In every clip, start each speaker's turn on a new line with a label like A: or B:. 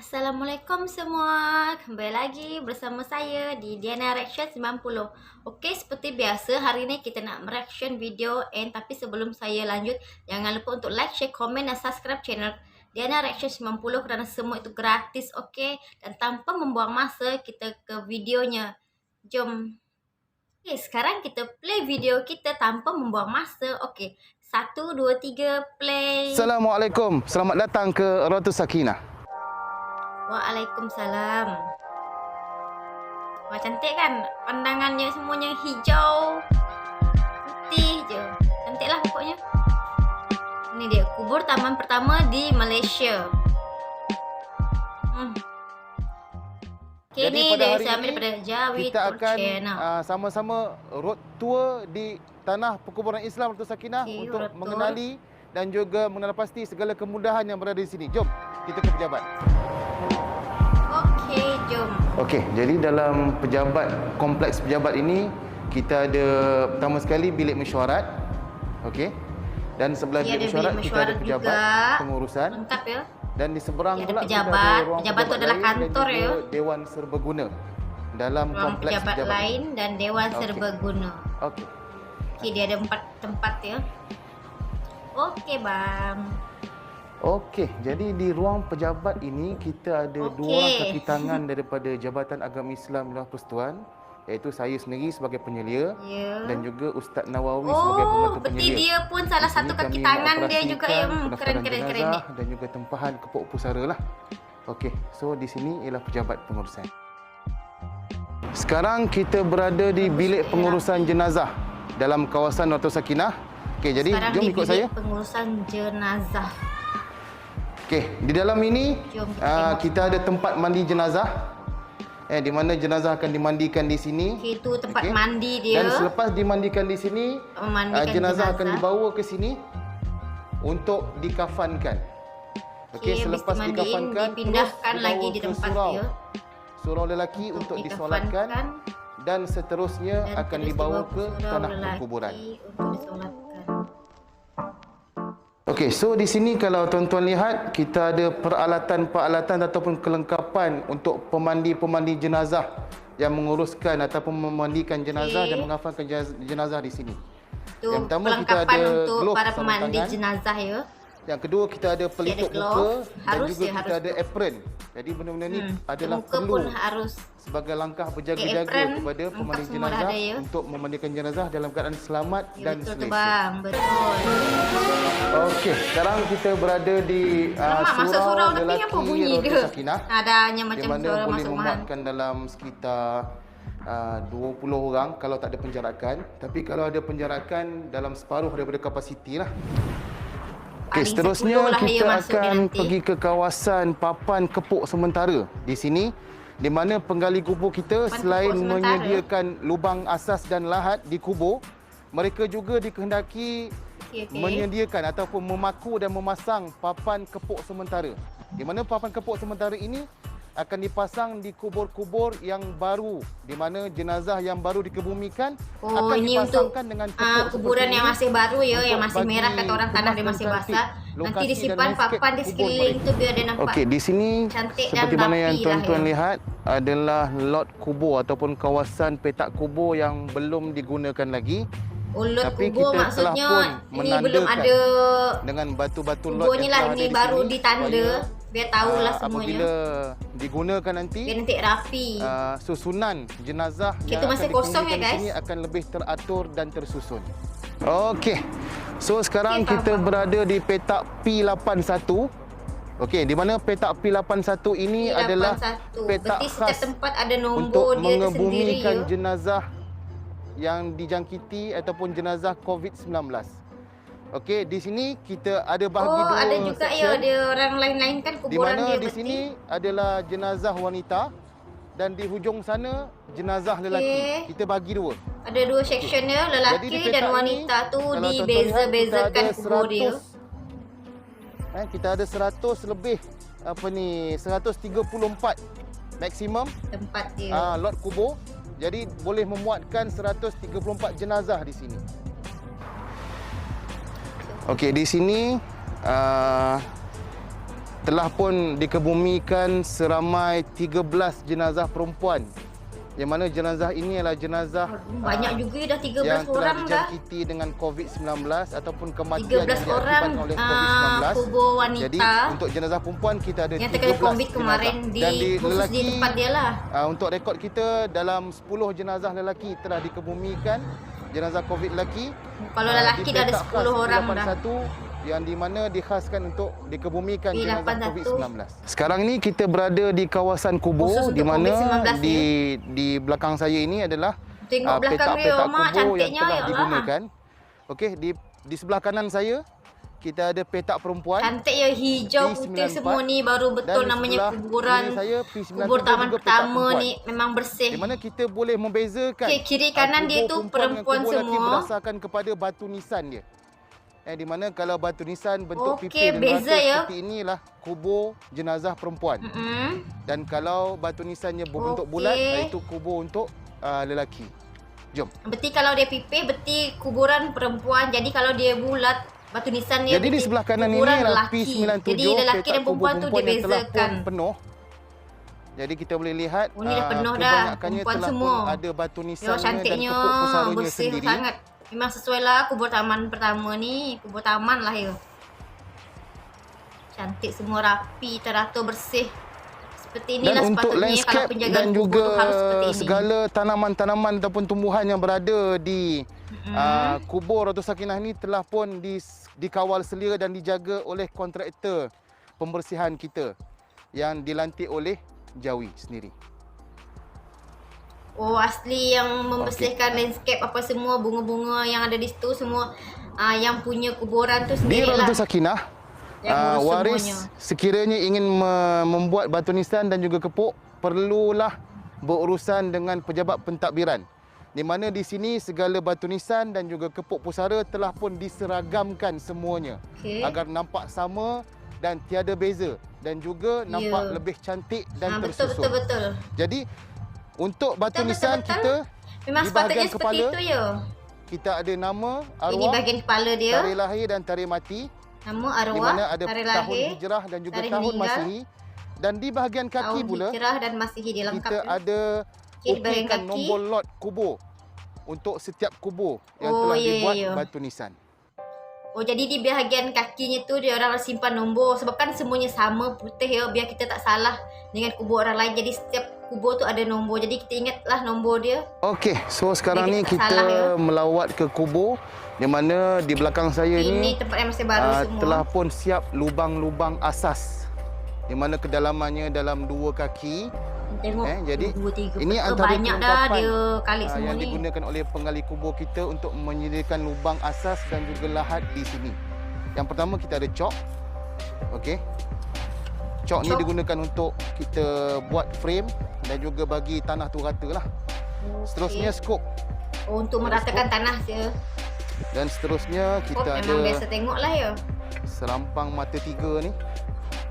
A: Assalamualaikum semua, kembali lagi bersama saya di Diana Reaction 90. Okey, seperti biasa hari ni kita nak mereaction video tapi sebelum saya lanjut, jangan lupa untuk like, share, komen dan subscribe channel Diana Reaction 90 kerana semua itu gratis, okey? Dan tanpa membuang masa, kita ke videonya. Jom. Okey, sekarang kita play video kita tanpa membuang masa. Okey, 1, 2, 3, play.
B: Assalamualaikum, selamat datang ke Ratu Sakinah.
A: Waalaikumsalam. Wah, cantik kan? Pandangannya semuanya hijau, putih je. Cantik lah pokoknya. Ini dia, kubur taman pertama di Malaysia. Okay,
B: Jadi
A: ni
B: pada
A: dari
B: hari
A: saya ambil
B: ini
A: daripada Jawi
B: kita akan
A: Channel.
B: sama-sama road tour di tanah perkuburan Islam Ratu Sakinah untuk
A: road tour.
B: mengenali dan juga mengenal pasti segala kemudahan yang berada di sini. Jom kita ke pejabat.
A: Okey, jom.
B: Okey, jadi dalam kompleks pejabat ini kita ada pertama sekali bilik mesyuarat. Okey. Dan sebelah bilik mesyuarat kita ada pejabat
A: juga.
B: pengurusan.
A: Lengkap ya.
B: Dan di seberang
A: Ada
B: pula
A: pejabat.
B: kita ada ruang
A: Pejabat tu adalah
B: lain
A: kantor
B: dan
A: ya.
B: juga Dewan Serbaguna dalam
A: Ruang
B: kompleks
A: pejabat
B: pejabat
A: lain
B: ini.
A: dan Dewan
B: Okey.
A: Serbaguna.
B: Okey.
A: Okey, dia ada 4 tempat ya. Okey, bang.
B: Okey, jadi di ruang pejabat ini kita ada dua kaki tangan daripada Jabatan Agama Islam dan Persekutuan, iaitu saya sendiri sebagai penyelia dan juga Ustaz Nawawi sebagai pembantu
A: berarti
B: penyelia.
A: dia pun salah
B: Di sini
A: satu kaki
B: kami
A: tangan dia juga ya.
B: menoperasikan
A: Keren ni.
B: jenazah dan juga tempahan kepok pusara lah. Okey, so di sini ialah pejabat pengurusan. Sekarang kita berada di bilik pengurusan jenazah dalam kawasan Ratu Sakinah. Okey, jadi
A: Sekarang
B: jom
A: di
B: ikut
A: bilik
B: saya.
A: pengurusan jenazah.
B: Okey, di dalam ini
A: Jom kita tengok
B: kita ada tempat mandi jenazah. Di mana jenazah akan dimandikan di sini.
A: Okey, itu tempat
B: Okey.
A: mandi dia.
B: Dan selepas dimandikan di sini,
A: Memandikan
B: jenazah akan dibawa ke sini untuk dikafankan. Okey,
A: habis
B: selepas
A: dimandiin,
B: dikafankan
A: dipindahkan
B: terus
A: lagi
B: dibawa
A: di
B: ke
A: tempat
B: surau.
A: dia.
B: Surau lelaki untuk disolatkan dan seterusnya
A: dan
B: akan
A: terus
B: dibawa ke
A: surau
B: tanah
A: lelaki
B: perkuburan.
A: untuk disolatkan.
B: Okey, so di sini kalau tuan-tuan lihat, kita ada peralatan-peralatan ataupun kelengkapan untuk pemandi-pemandi jenazah yang menguruskan ataupun memandikan jenazah dan mengafankan jenazah di sini.
A: Itu
B: Yang pertama kita
A: perlengkapan
B: ada
A: untuk
B: glove
A: para
B: sarung
A: pemandi
B: tangan.
A: jenazah ya.
B: Yang kedua kita ada pelitup muka
A: glove.
B: dan
A: Harus
B: juga
A: ya,
B: kita
A: harus
B: ada apron. Jadi benda-benda ni adalah
A: muka
B: perlu
A: pun harus
B: sebagai langkah berjaga-jaga
A: apron,
B: kepada
A: lengkap
B: pemandi
A: semua
B: jenazah
A: ada, ya.
B: untuk memandikan jenazah dalam keadaan selamat
A: Ya,
B: dan
A: betul tu
B: selesa.
A: bang, betul.
B: Okey, sekarang kita berada di
A: Masuk surau
B: surau
A: tapi
B: lelaki
A: apa bunyi
B: Ratu
A: dia?
B: Sakinah,
A: Adanya
B: di
A: macam
B: mana
A: suara
B: boleh
A: masuk mahal.
B: memuatkan dalam sekitar 20 orang kalau tak ada penjarakan. Tapi kalau ada penjarakan dalam separuh daripada kapasiti lah. Okey,
A: Paling
B: seterusnya
A: 10 lah dia
B: kita
A: masuk dia
B: akan
A: nanti.
B: pergi ke kawasan papan kepuk sementara di sini, di mana penggali kubur kita
A: Papan
B: selain
A: kepuk sementara.
B: menyediakan lubang asas dan lahat di kubur, mereka juga dikehendaki
A: Okey.
B: menyediakan ataupun memaku dan memasang papan kepuk sementara. Di mana papan kepuk sementara ini akan dipasang di kubur-kubur yang baru, di mana jenazah yang baru dikebumikan akan
A: ini untuk
B: dipasangkan dengan kepuk
A: kuburan
B: seperti
A: yang
B: ini
A: masih baru ya, yang
B: untuk
A: masih merah
B: bagi
A: kata orang, tanah dia
B: kemas
A: masih
B: dan
A: basah.
B: cantik
A: Nanti
B: lokasi
A: disimpan
B: dan landscape
A: papan di
B: kubur
A: sekeliling
B: mereka.
A: tu biar dia nampak.
B: Okey, di sini
A: cantik dan
B: seperti mana yang
A: rapi lah
B: tuan-tuan
A: ya.
B: lihat adalah lot kubur ataupun kawasan petak kubur yang belum digunakan lagi.
A: Lot
B: Tapi
A: kubur
B: kita telah
A: maksudnya
B: pun
A: ini belum
B: menandakan
A: ada
B: dengan batu-batu lot
A: kuburnya lah,
B: telah
A: ini
B: ada di
A: baru
B: sini
A: ditanda
B: supaya,
A: biar tahulah semuanya.
B: apabila digunakan nanti,
A: Biar nanti rapi.
B: susunan jenazah
A: Kita
B: yang
A: masih
B: akan
A: kosong ya,
B: dikebumikan di
A: guys.
B: sini akan lebih teratur dan tersusun. Okey. So sekarang
A: Okey,
B: kita
A: faham.
B: berada di petak P81. Okey, di mana petak P81 ini adalah petak
A: Berarti setiap
B: khas
A: tempat ada
B: untuk
A: nombor dia tersendiri
B: mengebumikan
A: ya.
B: jenazah yang dijangkiti ataupun jenazah COVID-19. Okey, di sini kita ada bahagi dua
A: ada juga ya,
B: section,
A: ada orang lain-lain kan
B: di
A: kuburan
B: mana
A: dia
B: di
A: berarti.
B: sini adalah jenazah wanita dan di hujung sana jenazah lelaki. Kita bagi dua.
A: Ada dua section dia,
B: Jadi di
A: lelaki
B: petak
A: dan
B: ni,
A: wanita tu
B: kalau tuan-tuan lihat,
A: dibeza-bezakan
B: kita ada
A: kubur dia.
B: Kita ada 100 lebih 134 maksimum
A: Tempat dia.
B: lot kubur. Jadi boleh memuatkan 134 jenazah di sini. Okey, di sini telah pun dikebumikan seramai 13 jenazah perempuan. Yang mana jenazah ini adalah jenazah
A: banyak juga dah 13
B: yang
A: orang
B: telah
A: dah.
B: dijangkiti dengan COVID-19 ataupun kematian yang
A: 13 orang
B: diakibatkan oleh COVID-19.
A: kubur wanita.
B: Jadi untuk jenazah perempuan kita ada
A: yang
B: 13
A: terkena COVID
B: jenazah.
A: kemarin
B: Dan di
A: khusus
B: lelaki,
A: di tempat dia lah.
B: Untuk rekod kita dalam 10 jenazah lelaki telah dikebumikan, jenazah COVID lelaki.
A: Kalau lelaki dah ada 10 orang dah.
B: Yang di mana dikhaskan untuk dikebumikan jenazah
A: P81.
B: COVID-19. Sekarang ni kita berada di kawasan kubur di mana di belakang saya ini adalah
A: tengok belakang dia, Mak,
B: kubur yang
A: cantiknya
B: telah
A: ya
B: digunakan. Okey, di sebelah kanan saya kita ada petak perempuan.
A: Cantik ya, hijau putih semua ni baru betul namanya kuburan. Kubur taman pertama ni memang bersih.
B: Di mana kita boleh membezakan
A: kiri kanan dia tu perempuan semua
B: berdasarkan kepada batu nisan dia. Di mana kalau batu nisan bentuk
A: Okey,
B: pipih dan
A: beza
B: batu
A: ya.
B: seperti inilah kubur jenazah perempuan. Dan kalau batu nisannya berbentuk bulat, itu kubur untuk lelaki. Jom.
A: Berarti kalau dia pipih, berarti kuburan perempuan. Jadi kalau dia bulat, batu nisan dia,
B: jadi di sebelah kanan ini adalah P97,
A: jadi lelaki dan perempuan tu dibezakan.
B: Penuh. Jadi kita boleh lihat
A: ni dah penuh dah, perempuan
B: telah
A: semua.
B: Pun ada batu nisannya dan
A: cantiknya,
B: kepuk pusaranya
A: bersih
B: sendiri.
A: Sangat. Memang sesuai lah kubur taman pertama ni. Kubur taman lah ya. Cantik semua, rapi, teratur, bersih. Seperti inilah
B: dan untuk landscape dan juga segala tanaman-tanaman ataupun tumbuhan yang berada di kubur Ratu Sakinah ni telah pun dikawal selia dan dijaga oleh kontraktor pembersihan kita yang dilantik oleh Jawi sendiri.
A: Oh, asli yang membersihkan landscape apa semua, bunga-bunga yang ada di situ semua yang punya kuburan tu sendirilah.
B: Di Ratu Sakinah, waris semuanya. Sekiranya ingin membuat batu nisan dan juga kepuk, perlulah berurusan dengan pejabat pentadbiran. Di mana di sini segala batu nisan dan juga kepuk pusara telah pun diseragamkan semuanya agar nampak sama dan tiada beza dan juga nampak lebih cantik dan tersusun.
A: Betul.
B: Jadi untuk batu nisan kita
A: memang
B: di
A: sepatutnya
B: bahagian
A: seperti
B: kepala
A: itu ya.
B: kita ada nama arwah.
A: Ini bahagian kepala dia.
B: Tarikh lahir dan tarikh mati.
A: Nama arwah.
B: Di mana ada
A: tahun
B: lahir, hijrah dan juga tahun Masihi. Dan di bahagian kaki
A: tahun
B: pula
A: hijrah dan Masihi dia lengkap.
B: Kita ada ukiran nombor lot kubur untuk setiap kubur yang telah dibuat batu nisan.
A: Oh, jadi di bahagian kakinya tu dia orang simpan nombor sebab kan semuanya sama putih ya, biar kita tak salah dengan kubur orang lain. Jadi setiap kubur tu ada nombor. Jadi kita ingatlah nombor dia. Okey, so sekarang ni kita
B: melawat ke kubur di mana di belakang saya
A: ini tempat yang masih baru semua.
B: Telah pun siap lubang-lubang asas di mana kedalamannya dalam 2 kaki.
A: Tengok
B: jadi
A: 2, 3,
B: ini antara
A: banyak dah dia kali semua
B: yang
A: ni
B: digunakan oleh penggali kubur kita untuk menyediakan lubang asas dan juga lahat di sini. Yang pertama kita ada cok. Okey. Cok ni digunakan untuk kita buat frame dan juga bagi tanah tu rata lah. Seterusnya skop.
A: Oh, untuk meratakan tanah je.
B: Dan seterusnya kita ada
A: memang biasa tengok lah ya.
B: Serampang mata 3 ni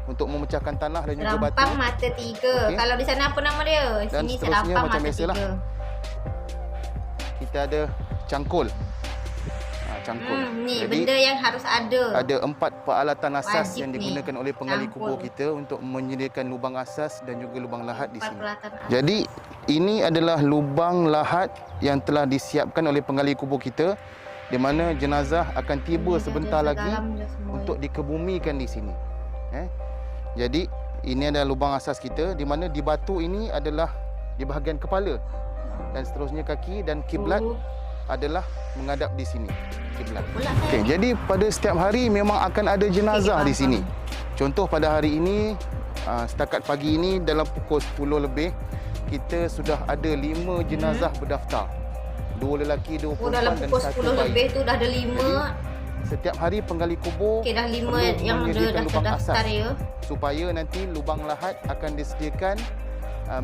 B: untuk memecahkan tanah dan juga batu.
A: Serampang mata 3. Kalau di sana apa nama dia?
B: Dan
A: sini
B: seterusnya
A: serampang
B: macam
A: mata
B: biasalah.
A: 3.
B: Kita ada cangkul. Cangkul.
A: Ni jadi, benda yang harus ada.
B: Ada 4 peralatan asas
A: wajib
B: yang digunakan oleh penggali
A: cangkul.
B: kubur kita untuk menyediakan lubang asas dan juga lubang lahat di sini.
A: Asas.
B: Jadi ini adalah lubang lahat yang telah disiapkan oleh penggali kubur kita di mana jenazah akan tiba sebentar lagi untuk dikebumikan di sini. Jadi ini adalah lubang asas kita di mana di batu ini adalah di bahagian kepala dan seterusnya kaki dan kiblat adalah menghadap di sini. Kiblat. Okey, jadi pada setiap hari memang akan ada jenazah di sini. Contoh pada hari ini setakat pagi ini dalam pukul 10 lebih kita sudah ada 5 jenazah berdaftar. 2 lelaki, 2 perempuan
A: dalam
B: dan
A: pukul
B: 1
A: 10
B: bayi.
A: lebih tu dah ada 5.
B: Jadi, setiap hari penggali kubur
A: dah 5 yang dah terdaftar ya.
B: Supaya nanti lubang lahat akan disediakan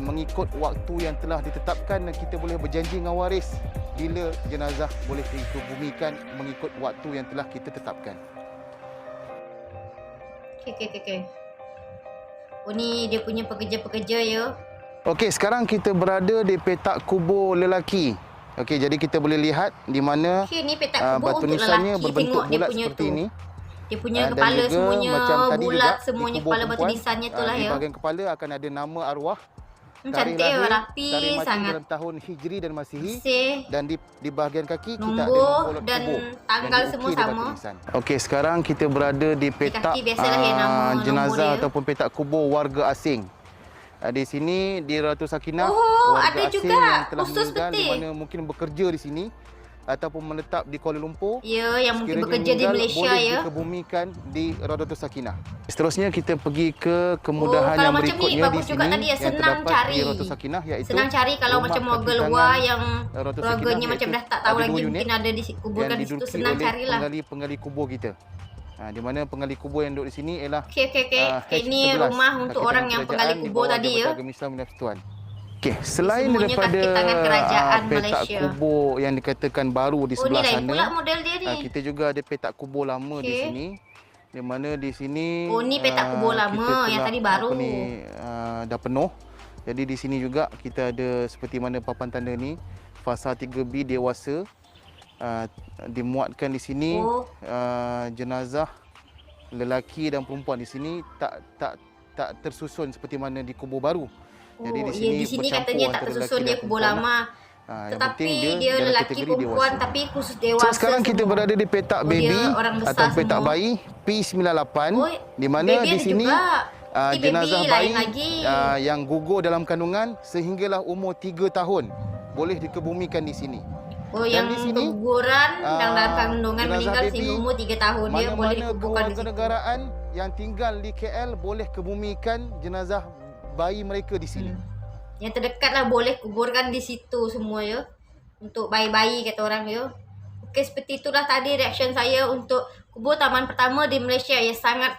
B: mengikut waktu yang telah ditetapkan dan kita boleh berjanji dengan waris bila jenazah boleh dikebumikan mengikut waktu yang telah kita tetapkan.
A: Okey. Oh, ni dia punya pekerja-pekerja ya.
B: Okey, sekarang kita berada di petak kubur lelaki. Okey, jadi kita boleh lihat di mana
A: ni petak kubur
B: batu
A: untuk
B: nisannya
A: lelaki.
B: berbentuk
A: Tengok
B: bulat
A: dia punya
B: seperti
A: tu.
B: ini.
A: Dia punya
B: Dan
A: kepala
B: juga
A: semuanya
B: macam tadi
A: bulat,
B: juga,
A: semuanya
B: di kubur
A: kepala batu
B: perempuan,
A: nisannya tu lah
B: di
A: ya.
B: bahagian kepala akan ada nama arwah, tarikh
A: Cantik ya,
B: lahir,
A: rapi
B: tarikh mati
A: sangat.
B: dalam tahun Hijri dan Masihi.
A: Bersih.
B: Dan di bahagian kaki kita ada
A: Nombor
B: nombor lot
A: dan
B: kubur
A: tanggal
B: yang
A: semua
B: diukir di batu
A: sama.
B: nisan. Okey, sekarang kita berada di petak
A: kaki biasalah ya nama nombor
B: jenazah
A: dia.
B: ataupun petak kubur warga asing. Di sini di Ratu Sakinah,
A: Oh,
B: warga
A: ada
B: asing
A: juga
B: yang telah
A: khusus
B: meninggal di
A: peti.
B: mana mungkin bekerja di sini ataupun menetap di Kuala Lumpur.
A: Ya, yang mungkin
B: Sekiranya
A: bekerja di
B: meninggal,
A: Malaysia
B: boleh
A: ya.
B: dikebumikan di Raudatul Sakinah. Seterusnya kita pergi ke kemudahan
A: kalau
B: yang
A: macam ni
B: berikutnya di
A: bagus juga
B: sini
A: tadi ya,
B: yang
A: senang
B: terdapat
A: cari.
B: di Raudatul Sakinah, iaitu
A: Senang cari kalau
B: rumah
A: macam warga
B: kaki
A: luar
B: tangan
A: yang
B: Raudatul
A: keluarganya
B: Sakinah,
A: macam
B: iaitu
A: dah tak tahu
B: ada
A: lagi
B: 2 unit
A: mungkin ada dikuburkan
B: yang
A: di situ,
B: diduduki
A: senang
B: oleh
A: carilah.
B: penggali kubur kita. Di mana penggali kubur yang duduk di sini ialah
A: Okey. Ini
B: H11,
A: rumah untuk orang yang penggali
B: kerajaan di
A: kubur
B: bawah
A: tadi
B: Jabatan
A: ya.
B: Agama Islam dan Persekutuan. Okey, selain
A: Semuanya
B: daripada
A: kaki tangan kerajaan
B: petak
A: Malaysia.
B: kubur yang dikatakan baru di
A: Oh, ni
B: sebelah
A: lain
B: sana,
A: pula model dia ni.
B: kita juga ada petak kubur lama di sini. Di mana di sini
A: Oh, ni petak kubur lama
B: kita
A: yang
B: telah,
A: tadi baru.
B: dah penuh. Jadi di sini juga kita ada seperti mana papan tanda ni, fasa 3B dewasa. Dimuatkan di sini jenazah lelaki dan perempuan. Di sini tak tersusun seperti mana di kubur baru. Jadi
A: di sini katanya tak tersusun dia kubur lama. Tetapi dia lelaki perempuan dewasa. Tapi khusus dewasa.
B: So sekarang kita berada di petak baby atau petak
A: semua.
B: bayi P98, di mana di sini jenazah
A: baby
B: bayi
A: lagi.
B: Yang gugur dalam kandungan sehinggalah umur 3 tahun boleh dikebumikan di sini.
A: Oh,
B: Dan
A: yang
B: di sini,
A: keguguran dan dalam kandungan
B: jenazah
A: meninggal
B: baby,
A: sehingga umur 3 tahun dia boleh dikuburkan di situ.
B: kewarganegaraan yang tinggal di KL boleh kebumikan jenazah bayi mereka di sini.
A: Yang terdekat lah boleh kuburkan di situ semua ya. Untuk bayi-bayi kata orang ya. Okey, seperti itulah tadi reaction saya untuk kubur taman pertama di Malaysia ya, sangat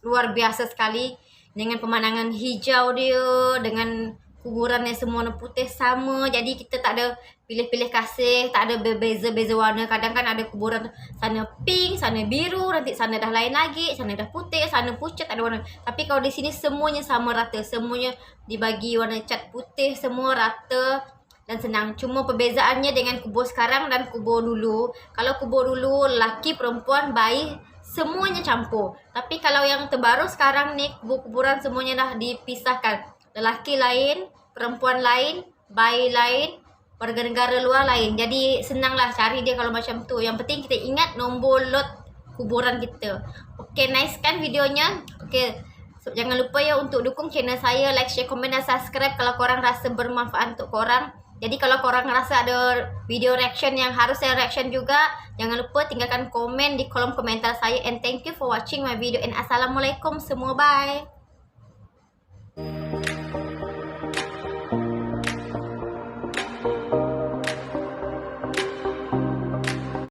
A: luar biasa sekali dengan pemandangan hijau dia, dengan kuburan yang semua warna putih sama. Jadi kita tak ada pilih-pilih kasih, tak ada berbeza-beza warna. Kadang kan ada kuburan sana pink, sana biru, nanti sana dah lain lagi, sana dah putih, sana pucat, tak ada warna. Tapi kalau di sini semuanya sama rata, semuanya dibagi warna cat putih, semua rata dan senang. Cuma perbezaannya dengan kubur sekarang dan kubur dulu. Kalau kubur dulu lelaki, perempuan, bayi semuanya campur. Tapi kalau yang terbaru sekarang ni, kubur-kuburan semuanya dah dipisahkan. Lelaki lain, perempuan lain, bayi lain, warga negara luar lain. Jadi senanglah cari dia kalau macam tu. Yang penting kita ingat nombor lot kuburan kita. Okey, nice kan videonya? Okey, so, jangan lupa ya untuk dukung channel saya, like, share, komen dan subscribe kalau korang rasa bermanfaat untuk korang. Jadi kalau korang rasa ada video reaction yang harus saya reaction juga, jangan lupa tinggalkan komen di kolom komentar saya. And thank you for watching my video. And assalamualaikum semua, bye.